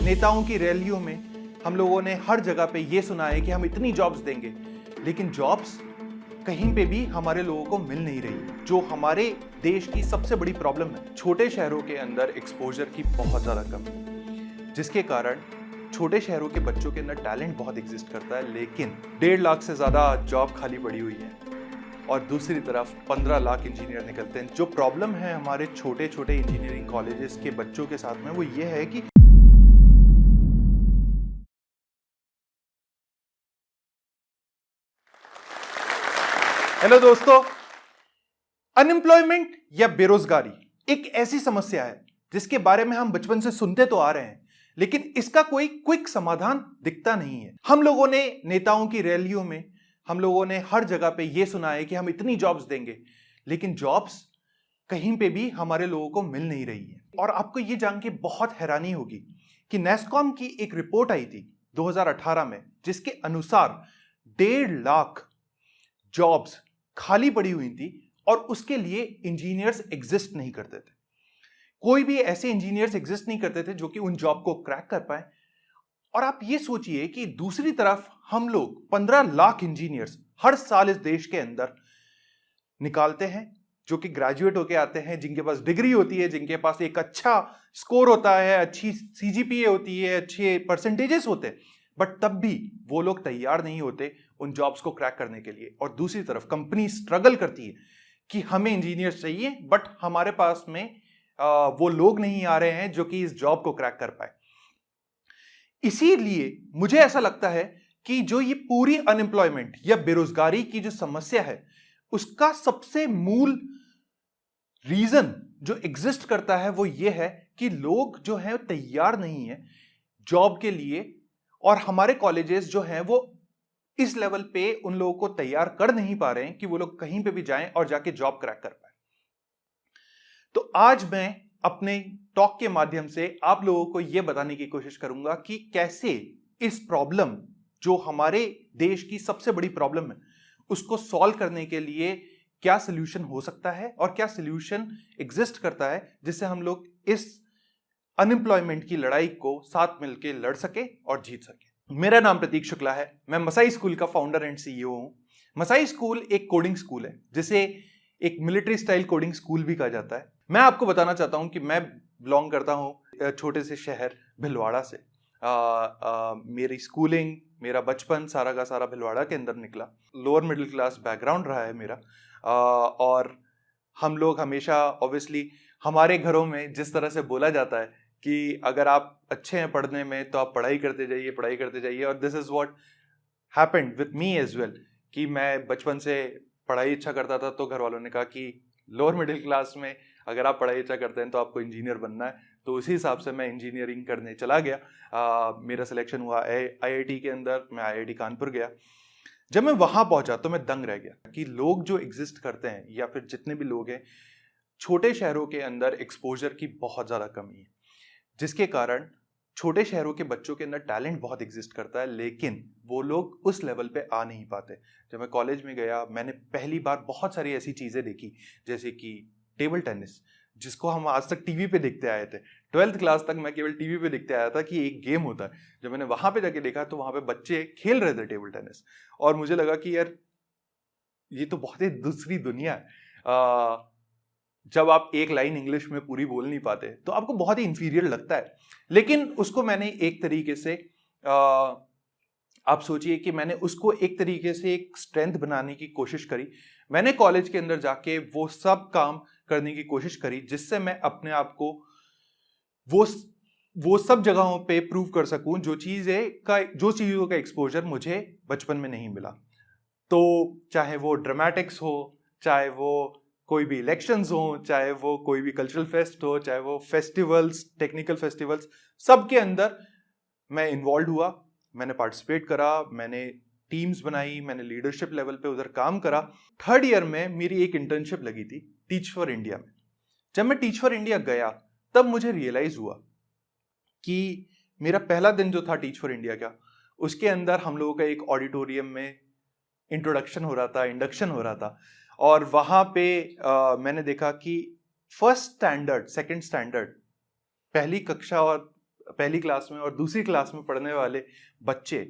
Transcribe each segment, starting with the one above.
नेताओं की रैलियों में हम लोगों ने हर जगह पे ये सुना है कि हम इतनी जॉब्स देंगे, लेकिन जॉब्स कहीं पे भी हमारे लोगों को मिल नहीं रही, जो हमारे देश की सबसे बड़ी प्रॉब्लम है। छोटे शहरों के अंदर एक्सपोजर की बहुत ज़्यादा कमी है, जिसके कारण छोटे शहरों के बच्चों के अंदर टैलेंट बहुत एग्जिस्ट करता है, लेकिन 1.5 लाख से ज़्यादा जॉब खाली पड़ी हुई है और दूसरी तरफ 15 लाख इंजीनियर निकलते हैं। जो प्रॉब्लम है हमारे छोटे छोटे इंजीनियरिंग कॉलेजेस के बच्चों के साथ में, वो ये है कि हेलो दोस्तों, अनएम्प्लॉयमेंट या बेरोजगारी एक ऐसी समस्या है जिसके बारे में हम बचपन से सुनते तो आ रहे हैं, लेकिन इसका कोई क्विक समाधान दिखता नहीं है। हम लोगों ने नेताओं की रैलियों में, हम लोगों ने हर जगह पे ये सुना है कि हम इतनी जॉब्स देंगे, लेकिन जॉब्स कहीं पे भी हमारे लोगों को मिल नहीं रही है। और आपको ये जान के बहुत हैरानी होगी कि नेस्कॉम की एक रिपोर्ट आई थी 2018 में, जिसके अनुसार 1.5 लाख जॉब्स खाली पड़ी हुई थी और उसके लिए इंजीनियर्स एग्जिस्ट नहीं करते थे। कोई भी ऐसे इंजीनियर्स एग्जिस्ट नहीं करते थे जो कि उन जॉब को क्रैक कर पाए। और आप ये सोचिए कि दूसरी तरफ हम लोग 15 लाख इंजीनियर्स हर साल इस देश के अंदर निकालते हैं, जो कि ग्रेजुएट होके आते हैं, जिनके पास डिग्री होती है, जिनके पास एक अच्छा स्कोर होता है, अच्छी सीजीपीए होती है, अच्छे परसेंटेजेस होते हैं, बट तब भी वो लोग तैयार नहीं होते उन जॉब्स को क्रैक करने के लिए। और दूसरी तरफ कंपनी स्ट्रगल करती है कि हमें इंजीनियर्स चाहिए, बट हमारे पास में वो लोग नहीं आ रहे हैं जो कि इस जॉब को क्रैक कर पाए। इसीलिए मुझे ऐसा लगता है कि जो ये पूरी अनएम्प्लॉयमेंट या बेरोजगारी की जो समस्या है, उसका सबसे मूल रीजन जो एग्जिस्ट करता है वो ये है कि लोग जो है तैयार नहीं है जॉब के लिए, और हमारे कॉलेजेस जो हैं वो इस लेवल पे उन लोगों को तैयार कर नहीं पा रहे हैं कि वो लोग कहीं पे भी जाएं और जाके जॉब क्रैक कर पाए। तो आज मैं अपने टॉक के माध्यम से आप लोगों को यह बताने की कोशिश करूंगा कि कैसे इस प्रॉब्लम, जो हमारे देश की सबसे बड़ी प्रॉब्लम है, उसको सॉल्व करने के लिए क्या सोल्यूशन हो सकता है और क्या सोल्यूशन एग्जिस्ट करता है, जिससे हम लोग इस अनएम्प्लॉयमेंट की लड़ाई को साथ मिलकर लड़ सके और जीत सके। मेरा नाम प्रतीक शुक्ला है, मैं मसाई स्कूल का फाउंडर एंड सीईओ हूं। मसाई स्कूल एक कोडिंग स्कूल है, जिसे एक मिलिट्री स्टाइल कोडिंग स्कूल भी कहा जाता है। मैं आपको बताना चाहता हूं कि मैं बिलोंग करता हूं छोटे से शहर भिलवाड़ा से। मेरी स्कूलिंग, मेरा बचपन सारा का सारा भिलवाड़ा के अंदर निकला। लोअर मिडिल क्लास बैकग्राउंड रहा है मेरा। और हम लोग हमेशा, ऑब्वियसली हमारे घरों में जिस तरह से बोला जाता है कि अगर आप अच्छे हैं पढ़ने में तो आप पढ़ाई करते जाइए, पढ़ाई करते जाइए। और this is what happened with me as well, कि मैं बचपन से पढ़ाई अच्छा करता था, तो घर वालों ने कहा कि लोअर मिडिल क्लास में अगर आप पढ़ाई अच्छा करते हैं तो आपको इंजीनियर बनना है। तो उसी हिसाब से मैं इंजीनियरिंग करने चला गया। मेरा सिलेक्शन हुआ आईआईटी के अंदर। मैं आईआईटी कानपुर गया। जब मैं वहां पहुंचा तो मैं दंग रह गया कि लोग जो एग्जिस्ट करते हैं, या फिर जितने भी लोग हैं, छोटे शहरों के अंदर एक्सपोजर की बहुत ज़्यादा कमी है, जिसके कारण छोटे शहरों के बच्चों के अंदर टैलेंट बहुत एग्जिस्ट करता है, लेकिन वो लोग उस लेवल पे आ नहीं पाते। जब मैं कॉलेज में गया, मैंने पहली बार बहुत सारी ऐसी चीज़ें देखी, जैसे कि टेबल टेनिस, जिसको हम आज तक टीवी पे देखते आए थे। 12th क्लास तक मैं केवल टीवी पे देखते आया था कि एक गेम होता है। जब मैंने वहां पे जाके देखा तो वहां पे बच्चे खेल रहे थे टेबल टेनिस, और मुझे लगा कि यार ये तो बहुत ही दूसरी दुनिया है। जब आप एक लाइन इंग्लिश में पूरी बोल नहीं पाते तो आपको बहुत ही इंफीरियर लगता है, लेकिन उसको मैंने एक तरीके से, आप सोचिए कि मैंने उसको एक तरीके से एक स्ट्रेंथ बनाने की कोशिश करी। मैंने कॉलेज के अंदर जाके वो सब काम करने की कोशिश करी जिससे मैं अपने आप को वो सब जगहों पे प्रूव कर सकूं जो चीज़ों का एक्सपोजर मुझे बचपन में नहीं मिला। तो चाहे वो ड्रामेटिक्स हो, चाहे वो कोई भी इलेक्शंस हो, चाहे वो कोई भी कल्चरल फेस्ट हो, चाहे वो फेस्टिवल्स, टेक्निकल फेस्टिवल्स, सब के अंदर मैं इन्वॉल्व हुआ। मैंने पार्टिसिपेट करा, मैंने टीम्स बनाई, मैंने लीडरशिप लेवल पे उधर काम करा। 3rd ईयर में मेरी एक इंटर्नशिप लगी थी टीच फॉर इंडिया में। जब मैं टीच फॉर इंडिया गया तब मुझे रियलाइज हुआ कि मेरा पहला दिन जो था टीच फॉर इंडिया का, उसके अंदर हम लोगों का एक ऑडिटोरियम में इंट्रोडक्शन हो रहा था, इंडक्शन हो रहा था। और वहां पे मैंने देखा कि 1st स्टैंडर्ड, 2nd स्टैंडर्ड, पहली कक्षा और पहली क्लास में और दूसरी क्लास में पढ़ने वाले बच्चे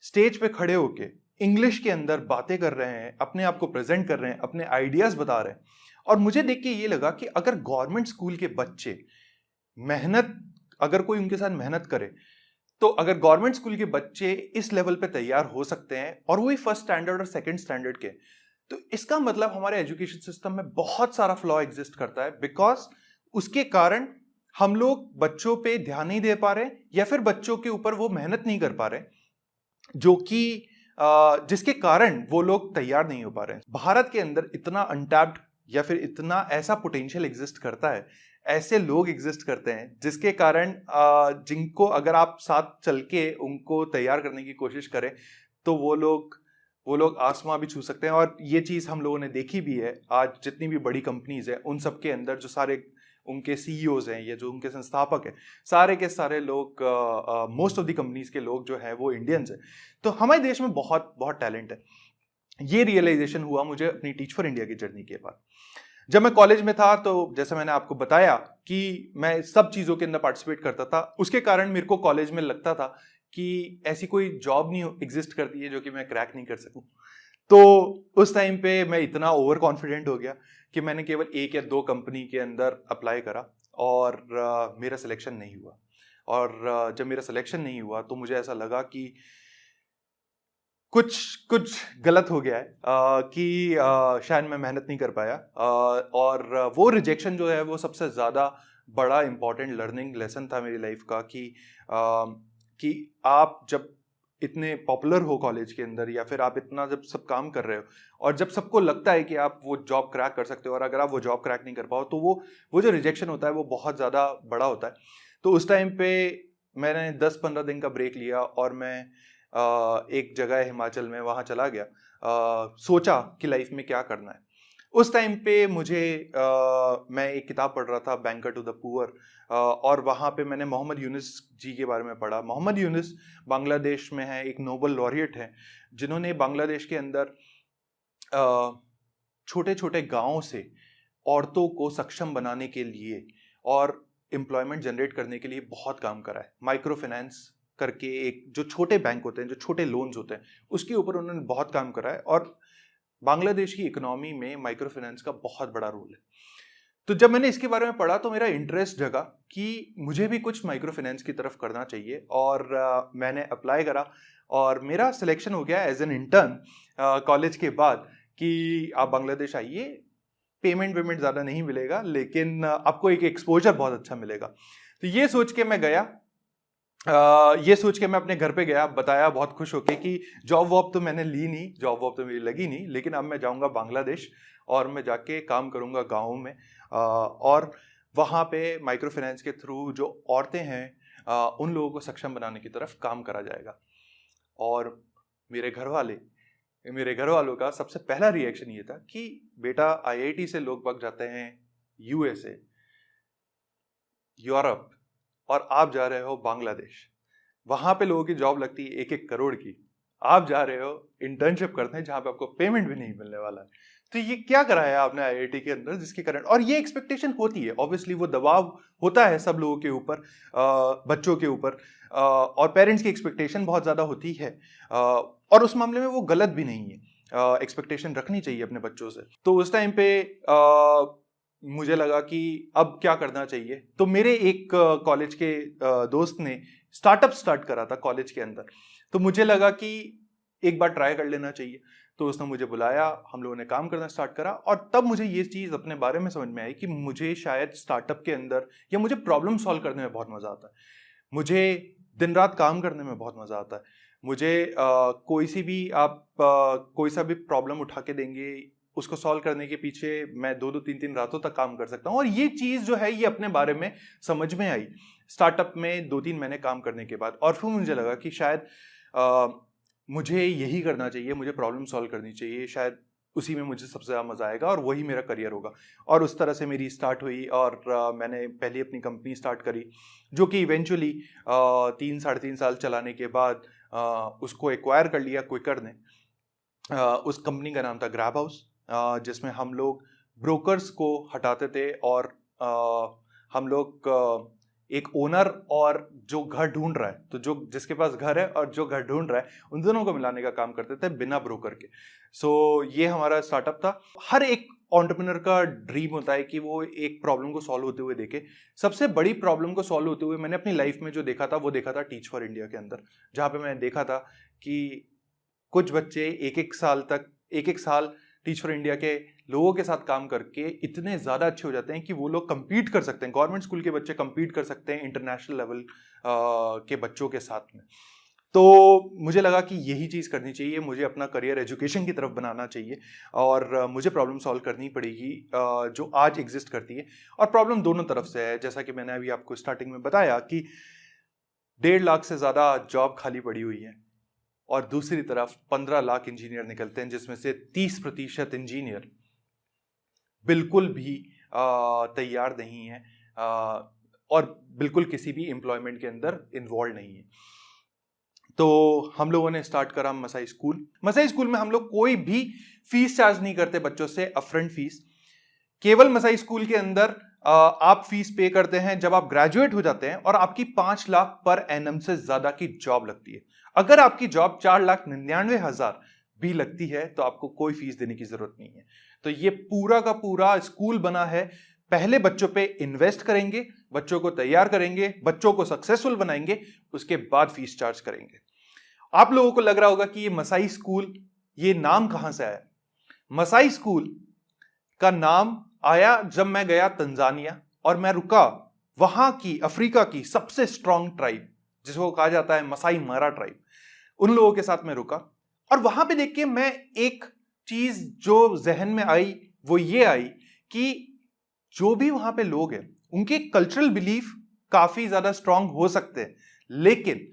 स्टेज पे खड़े होके इंग्लिश के अंदर बातें कर रहे हैं, अपने आप को प्रेजेंट कर रहे हैं, अपने आइडियाज बता रहे हैं। और मुझे देख के ये लगा कि अगर गवर्नमेंट स्कूल के बच्चे मेहनत, अगर कोई उनके साथ मेहनत करे, तो अगर गवर्नमेंट स्कूल के बच्चे इस लेवल पे तैयार हो सकते हैं और वही फर्स्ट स्टैंडर्ड और सेकंड स्टैंडर्ड के, तो इसका मतलब हमारे एजुकेशन सिस्टम में बहुत सारा फ्लॉ एग्जिस्ट करता है। बिकॉज उसके कारण हम लोग बच्चों पे ध्यान नहीं दे पा रहे, या फिर बच्चों के ऊपर वो मेहनत नहीं कर पा रहे, जो कि जिसके कारण वो लोग तैयार नहीं हो पा रहे हैं। भारत के अंदर इतना अनटैप्ड या फिर इतना ऐसा पोटेंशियल एग्जिस्ट करता है, ऐसे लोग एग्जिस्ट करते हैं जिसके कारण जिनको अगर आप साथ चल के उनको तैयार करने की कोशिश करें तो वो लोग आसमां भी छू सकते हैं। और ये चीज हम लोगों ने देखी भी है। आज जितनी भी बड़ी कंपनीज है उन सब के अंदर जो सारे उनके सीईओज हैं या जो उनके संस्थापक हैं, सारे के सारे लोग, मोस्ट ऑफ द कंपनीज के लोग जो हैं वो इंडियंस हैं। तो हमारे देश में बहुत बहुत टैलेंट है। ये रियलाइजेशन हुआ मुझे अपनी टीच फॉर इंडिया की जर्नी के बाद। जब मैं कॉलेज में था तो जैसे मैंने आपको बताया कि मैं सब चीज़ों के अंदर पार्टिसिपेट करता था, उसके कारण मेरे को कॉलेज में लगता था कि ऐसी कोई जॉब नहीं एग्जिस्ट करती है जो कि मैं क्रैक नहीं कर सकूं। तो उस टाइम पे मैं इतना ओवर कॉन्फिडेंट हो गया कि मैंने केवल 1 या 2 कंपनी के अंदर अप्लाई करा और मेरा सिलेक्शन नहीं हुआ। और जब मेरा सिलेक्शन नहीं हुआ तो मुझे ऐसा लगा कि कुछ गलत हो गया है, कि शायद मैं मेहनत नहीं कर पाया। और वो रिजेक्शन जो है वो सबसे ज़्यादा बड़ा इंपॉर्टेंट लर्निंग लेसन था मेरी लाइफ का, कि आप जब इतने पॉपुलर हो कॉलेज के अंदर, या फिर आप इतना जब सब काम कर रहे हो और जब सबको लगता है कि आप वो जॉब क्रैक कर सकते हो, और अगर आप वो जॉब क्रैक नहीं कर पाओ तो वो जो रिजेक्शन होता है वो बहुत ज़्यादा बड़ा होता है। तो उस टाइम पे मैंने 10-15 दिन का ब्रेक लिया और मैं एक जगह है हिमाचल में, वहाँ चला गया। सोचा कि लाइफ में क्या करना है। उस टाइम पे मैं एक किताब पढ़ रहा था, बैंकर टू द पुअर, और वहाँ पे मैंने मोहम्मद यूनुस जी के बारे में पढ़ा। मोहम्मद यूनुस बांग्लादेश में है, एक नोबल लॉरिएट है, जिन्होंने बांग्लादेश के अंदर छोटे छोटे गाँव से औरतों को सक्षम बनाने के लिए और एम्प्लॉयमेंट जनरेट करने के लिए बहुत काम करा है। माइक्रो फाइनेंस करके एक जो छोटे बैंक होते हैं, जो छोटे लोन्स होते हैं, उसके ऊपर उन्होंने बहुत काम करा है। और बांग्लादेश की इकोनॉमी में माइक्रो फाइनेंस का बहुत बड़ा रोल है। तो जब मैंने इसके बारे में पढ़ा तो मेरा इंटरेस्ट जगा कि मुझे भी कुछ माइक्रो फाइनेंस की तरफ करना चाहिए। और मैंने अप्लाई करा और मेरा सिलेक्शन हो गया एज एन इंटर्न कॉलेज के बाद, कि आप बांग्लादेश आइए, पेमेंट ज़्यादा नहीं मिलेगा लेकिन आपको एक एक्सपोजर बहुत अच्छा मिलेगा। तो ये सोच के मैं गया, ये सोच के मैं अपने घर पे गया, बताया बहुत खुश होके कि जॉब वॉब तो मैंने ली नहीं, जॉब वॉब तो मेरी लगी नहीं, लेकिन अब मैं जाऊंगा बांग्लादेश और मैं जाके काम करूंगा गाँव में, और वहाँ पे माइक्रो फाइनेंस के थ्रू जो औरतें हैं उन लोगों को सक्षम बनाने की तरफ काम करा जाएगा। और मेरे घर वालों का सबसे पहला रिएक्शन ये था कि बेटा, IIT से लोग भाग जाते हैं USA, यूरोप, और आप जा रहे हो बांग्लादेश, वहां पे लोगों की जॉब लगती है 1-1 करोड़ की, आप जा रहे हो इंटर्नशिप करते हैं जहां पे आपको पेमेंट भी नहीं मिलने वाला है। तो ये क्या कराया आपने IIT के अंदर, जिसके कारण, और ये एक्सपेक्टेशन होती है, ऑब्वियसली वो दबाव होता है सब लोगों के ऊपर, बच्चों के ऊपर, और पेरेंट्स की एक्सपेक्टेशन बहुत ज्यादा होती है, और उस मामले में वो गलत भी नहीं है, एक्सपेक्टेशन रखनी चाहिए अपने बच्चों से। तो उस टाइम पे मुझे लगा कि अब क्या करना चाहिए। तो मेरे एक कॉलेज के दोस्त ने स्टार्टअप स्टार्ट करा था कॉलेज के अंदर, तो मुझे लगा कि एक बार ट्राई कर लेना चाहिए। तो उसने मुझे बुलाया, हम लोगों ने काम करना स्टार्ट करा, और तब मुझे ये चीज़ अपने बारे में समझ में आई कि मुझे शायद स्टार्टअप के अंदर, या मुझे प्रॉब्लम सॉल्व करने में बहुत मज़ा आता है, मुझे दिन रात काम करने में बहुत मज़ा आता है, मुझे कोई सा भी प्रॉब्लम उठा के देंगे, उसको सॉल्व करने के पीछे मैं 2-2 3-3 रातों तक काम कर सकता हूँ। और ये चीज़ जो है ये अपने बारे में समझ में आई स्टार्टअप में 2-3 महीने काम करने के बाद। और फिर मुझे लगा कि शायद मुझे यही करना चाहिए, मुझे प्रॉब्लम सॉल्व करनी चाहिए, शायद उसी में मुझे सबसे ज़्यादा मज़ा आएगा और वही मेरा करियर होगा। और उस तरह से मेरी स्टार्ट हुई, और मैंने पहले अपनी कंपनी स्टार्ट करी, जो कि इवेंचुअली 3-3.5 साल चलाने के बाद उसको एक्वायर कर लिया क्विकर ने। उस कंपनी का नाम था ग्रैब हाउस, जिसमें हम लोग ब्रोकर्स को हटाते थे और हम लोग एक ओनर और जो घर ढूंढ रहा है, तो जो जिसके पास घर है और जो घर ढूंढ रहा है, उन दोनों को मिलाने का काम करते थे बिना ब्रोकर के। सो ये हमारा स्टार्टअप था। हर एक एंटरप्रेन्योर का ड्रीम होता है कि वो एक प्रॉब्लम को सॉल्व होते हुए देखे। सबसे बड़ी प्रॉब्लम को सॉल्व होते हुए मैंने अपनी लाइफ में जो देखा था वो देखा था टीच फॉर इंडिया के अंदर, जहां पे मैंने देखा था कि कुछ बच्चे एक एक साल टीच फॉर इंडिया के लोगों के साथ काम करके इतने ज्यादा अच्छे हो जाते हैं कि वो लोग compete कर सकते हैं। गवर्नमेंट स्कूल के बच्चे compete कर सकते हैं इंटरनेशनल लेवल के बच्चों के साथ में। तो मुझे लगा कि यही चीज करनी चाहिए, मुझे अपना करियर एजुकेशन की तरफ बनाना चाहिए और मुझे प्रॉब्लम सॉल्व करनी पड़ेगी जो आज एग्जिस्ट करती है। और प्रॉब्लम दोनों तरफ से है, जैसा कि मैंने अभी आपको स्टार्टिंग में बताया कि 1.5 लाख से ज्यादा जॉब खाली पड़ी हुई है और दूसरी तरफ 15 लाख इंजीनियर निकलते हैं, जिसमें से 30% इंजीनियर बिल्कुल भी तैयार नहीं है और बिल्कुल किसी भी एम्प्लॉयमेंट के अंदर इन्वॉल्व नहीं है। तो हम लोगों ने स्टार्ट करा मसाई स्कूल। मसाई स्कूल में हम लोग कोई भी फीस चार्ज नहीं करते बच्चों से, अपफ्रंट फीस। केवल मसाई स्कूल के अंदर आप फीस पे करते हैं जब आप ग्रेजुएट हो जाते हैं और आपकी 5 लाख पर एनम से ज्यादा की जॉब लगती है। अगर आपकी जॉब 4,99,000 भी लगती है तो आपको कोई फीस देने की जरूरत नहीं है। तो ये पूरा का पूरा स्कूल बना है, पहले बच्चों पे इन्वेस्ट करेंगे, बच्चों को तैयार करेंगे, बच्चों को सक्सेसफुल बनाएंगे, उसके बाद फीस चार्ज करेंगे। आप लोगों को लग रहा होगा कि ये मसाई स्कूल, ये नाम कहां से आया? मसाई स्कूल का नाम आया जब मैं गया तंजानिया और मैं रुका वहां की अफ्रीका की सबसे स्ट्रॉन्ग ट्राइब जिसको कहा जाता है मसाई मारा ट्राइब, उन लोगों के साथ में रुका और वहां पे देख के मैं एक चीज जो जहन में आई वो ये आई कि जो भी वहां पे लोग हैं उनके कल्चरल बिलीफ काफी ज्यादा स्ट्रांग हो सकते हैं, लेकिन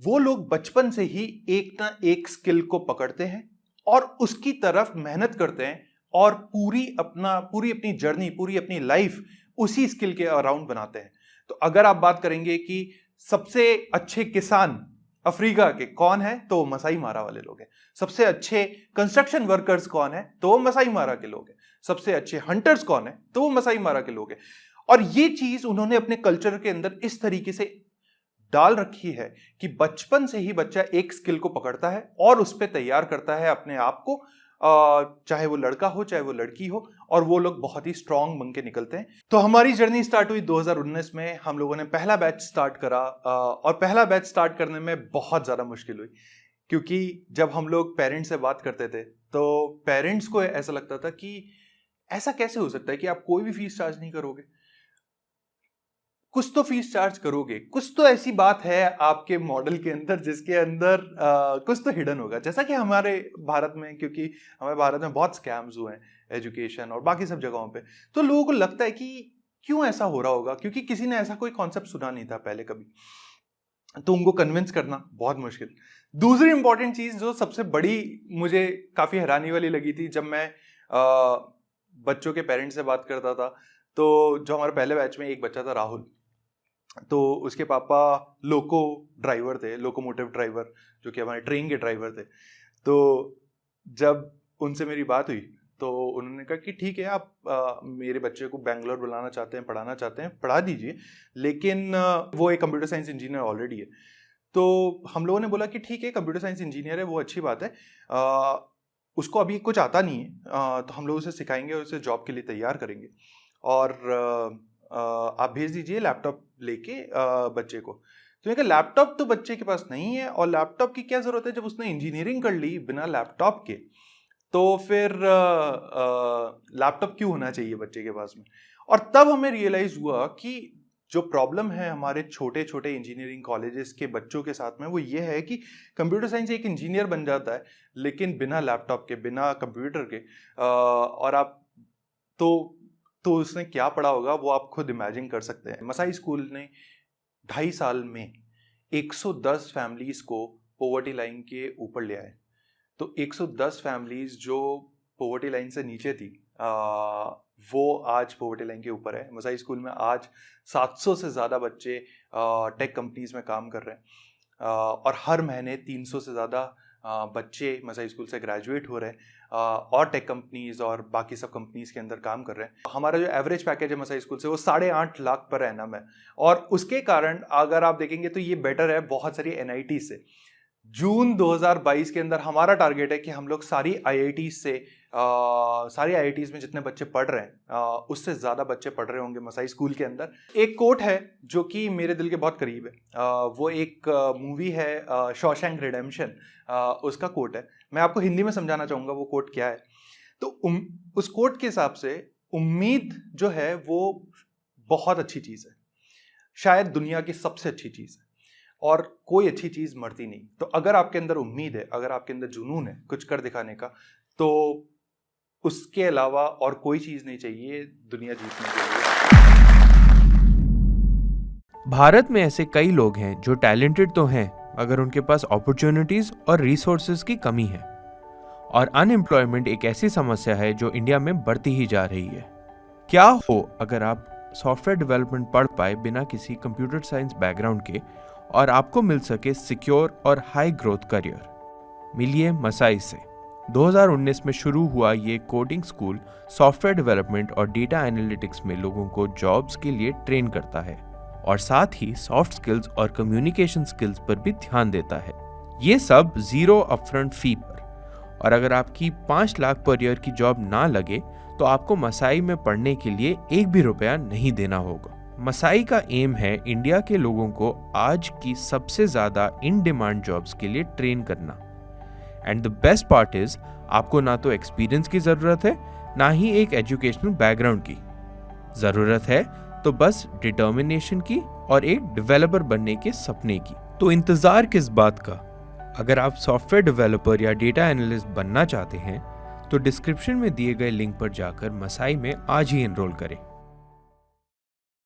वो लोग बचपन से ही एक ना एक स्किल को पकड़ते हैं और उसकी तरफ मेहनत करते हैं और पूरी अपनी जर्नी, पूरी अपनी लाइफ उसी स्किल के अराउंड बनाते हैं। तो अगर आप बात करेंगे कि सबसे अच्छे किसान अफ्रीका के कौन है तो मसाई मारा वाले लोग हैं। सबसे अच्छे कंस्ट्रक्शन वर्कर्स कौन है तो वो मसाई मारा के लोग हैं। सबसे अच्छे हंटर्स कौन है तो वो मसाई मारा के लोग हैं। और ये चीज उन्होंने अपने कल्चर के अंदर इस तरीके से डाल रखी है कि बचपन से ही बच्चा एक स्किल को पकड़ता है और उस पर तैयार करता है अपने आप को, चाहे वो लड़का हो चाहे वो लड़की हो, और वो लोग बहुत ही स्ट्रांग बन के निकलते हैं। तो हमारी जर्नी स्टार्ट हुई 2019 में। हम लोगों ने पहला बैच स्टार्ट करा और पहला बैच स्टार्ट करने में बहुत ज्यादा मुश्किल हुई, क्योंकि जब हम लोग पेरेंट्स से बात करते थे तो पेरेंट्स को ऐसा लगता था कि ऐसा कैसे हो सकता है कि आप कोई भी फीस चार्ज नहीं करोगे, कुछ तो फीस चार्ज करोगे, कुछ तो ऐसी बात है आपके मॉडल के अंदर जिसके अंदर कुछ तो हिडन होगा। जैसा कि हमारे भारत में, क्योंकि हमारे भारत में बहुत स्कैम्स हुए हैं एजुकेशन और बाकी सब जगहों पे, तो लोगों को लगता है कि क्यों ऐसा हो रहा होगा, क्योंकि किसी ने ऐसा कोई कॉन्सेप्ट सुना नहीं था पहले कभी, तो उनको कन्विंस करना बहुत मुश्किल। दूसरी इंपॉर्टेंट चीज जो सबसे बड़ी मुझे काफी हैरानी वाली लगी थी, जब मैं बच्चों के पेरेंट्स से बात करता था, तो जो हमारे पहले बैच में एक बच्चा था राहुल, तो उसके पापा लोको ड्राइवर थे, लोकोमोटिव ड्राइवर, जो कि हमारे ट्रेन के ड्राइवर थे। तो जब उनसे मेरी बात हुई तो उन्होंने कहा कि ठीक है, आप मेरे बच्चे को बेंगलोर बुलाना चाहते हैं, पढ़ाना चाहते हैं, पढ़ा दीजिए, लेकिन वो एक कंप्यूटर साइंस इंजीनियर ऑलरेडी है। तो हम लोगों ने बोला कि ठीक है, कंप्यूटर साइंस इंजीनियर है, वो अच्छी बात है, उसको अभी कुछ आता नहीं है, तो हम लोग उसे सिखाएंगे, उसे जॉब के लिए तैयार करेंगे, और आप भेज दीजिए लैपटॉप लेके बच्चे को। तो कहा लैपटॉप तो बच्चे के पास नहीं है, और लैपटॉप की क्या जरूरत है, जब उसने इंजीनियरिंग कर ली बिना लैपटॉप के, तो फिर लैपटॉप क्यों होना चाहिए बच्चे के पास में। और तब हमें रियलाइज हुआ कि जो प्रॉब्लम है हमारे छोटे छोटे इंजीनियरिंग कॉलेजेस के बच्चों के साथ में, वो ये है कि कंप्यूटर साइंस एक इंजीनियर बन जाता है लेकिन बिना लैपटॉप के, बिना कंप्यूटर के, और आप तो उसने क्या पढ़ा होगा वो आप खुद इमेजिन कर सकते हैं। मसाई स्कूल ने 2.5 साल में 110 फैमिलीज को पॉवर्टी लाइन के ऊपर ले आए। तो 110 फैमिलीज जो पॉवर्टी लाइन से नीचे थी, वो आज पॉवर्टी लाइन के ऊपर है। मसाई स्कूल में आज 700 से ज़्यादा बच्चे टेक कंपनीज में काम कर रहे हैं, और हर महीने 300 से ज़्यादा बच्चे मसाई स्कूल से ग्रेजुएट हो रहे हैं और टेक कंपनीज और बाकी सब कंपनीज के अंदर काम कर रहे हैं। हमारा जो एवरेज पैकेज है मसाई स्कूल से वो 8.5 लाख पर एनम है, और उसके कारण अगर आप देखेंगे तो ये बेटर है बहुत सारी एनआईटी से। जून 2022 के अंदर हमारा टारगेट है कि हम लोग सारी आईआईटीज में जितने बच्चे पढ़ रहे हैं उससे ज़्यादा बच्चे पढ़ रहे होंगे मसाई स्कूल के अंदर। एक कोट है जो कि मेरे दिल के बहुत करीब है, वो एक मूवी है शॉशैंक रिडेम्पशन, उसका कोट है। मैं आपको हिंदी में समझाना चाहूँगा वो कोट क्या है। तो उस कोट के हिसाब से उम्मीद जो है वो बहुत अच्छी चीज़ है, शायद दुनिया की सबसे अच्छी चीज़ है, और कोई अच्छी चीज़ मरती नहीं। तो अगर आपके अंदर उम्मीद है, अगर आपके अंदर जुनून है कुछ कर दिखाने का, तो उसके अलावा और कोई चीज़ नहीं चाहिए दुनिया जीतने के लिए। भारत में ऐसे कई लोग हैं जो टैलेंटेड तो हैं, अगर उनके पास अपॉर्चुनिटीज और रिसोर्सेज की कमी है। और अनएम्प्लॉयमेंट एक ऐसी समस्या है जो इंडिया में बढ़ती ही जा रही है। क्या हो अगर आप सॉफ्टवेयर डेवलपमेंट पढ़ पाए बिना किसी कंप्यूटर साइंस बैकग्राउंड के, और आपको मिल सके सिक्योर और हाई ग्रोथ करियर। मिलिए मसाई से। 2019 में शुरू हुआ ये कोडिंग स्कूल सॉफ्टवेयर डेवलपमेंट और डेटा एनालिटिक्स में लोगों को जॉब्स के लिए ट्रेन करता है, और साथ ही सॉफ्ट स्किल्स और कम्युनिकेशन स्किल्स पर भी ध्यान देता है। ये सब 0 अपफ्रंट फी पर। और अगर आपकी 5 लाख पर ईयर की जॉब ना लगे तो आपको मसाई में पढ़ने के लिए एक भी रुपया नहीं देना होगा। मसाई का एम है इंडिया के लोगों को आज की सबसे ज्यादा इन डिमांड जॉब्स के लिए ट्रेन करना। And the best part is, आपको ना तो एक्सपीरियंस की जरूरत है, ना ही एक एजुकेशनल बैकग्राउंड की। जरूरत है तो बस डिटर्मिनेशन की और एक डेवलपर बनने के सपने की। तो इंतजार किस बात का? अगर आप सॉफ्टवेयर डेवलपर या डेटा एनालिस्ट बनना चाहते हैं तो डिस्क्रिप्शन में दिए गए लिंक पर जाकर मसाई में आज ही एनरोल करें।